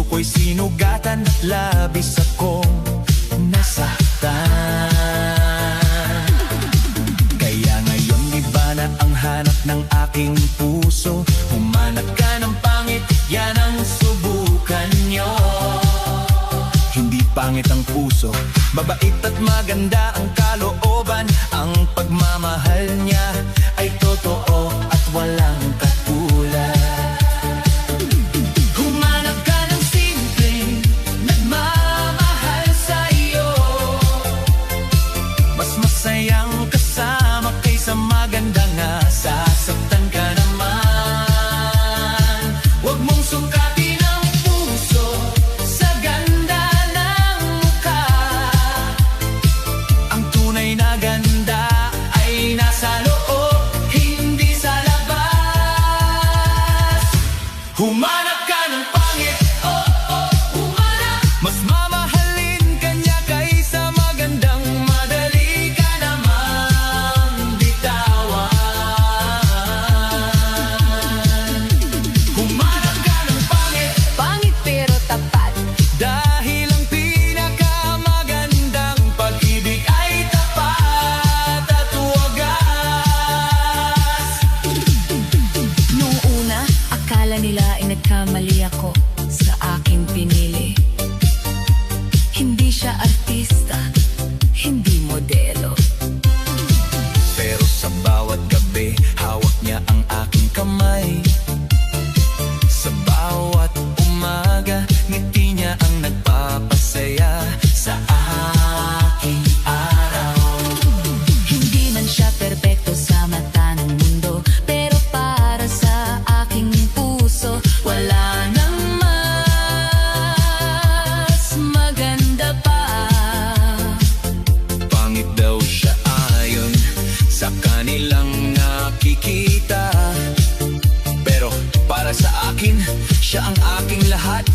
ko'y sinugatan, labis akong nasaktan. Kaya ngayon iba na ang hanap ng aking puso. Humanap ka ng pangit, yan ang subukan nyo. Hindi pangit ang puso, mabait at maganda ang kalooban. Ang pagmamahal niya ay totoo at walang katulad. Humanap ka ng simpleng nagmamahal sa'yo. Mas masayang kasama kaysa maganda nga sasaktan ka naman. Huwag mong sungkatin ang puso sa ganda ng mukha. Ang tunay na ganda ay nasa loob, hindi sa labas. Humanap ka ng pangit, oh, oh, humanap. Mas mamahalin ka niya kaysa magandang madali ka namang bitawan. Humanap ka ng pangit, Pangit pero tapat. dahil ang pinakamagandang pag-ibig ay tapat at wagas. Noong una, akala nila ay nagkamali ako sa aking pinili. Hindi siya artista, hindi modelo. Pero sa bawat gabi, hawak niya ang aking kamay. Sa bawat umaga, ngiti niya ang nagpapasaya sa aking araw. Hindi man siya perpekto sa mata ng mundo, pero para sa aking puso, wala nang mas maganda pa. Pangit daw siya ayon sa kanilang nakikita, pero para sa akin, siya ang aking lahat.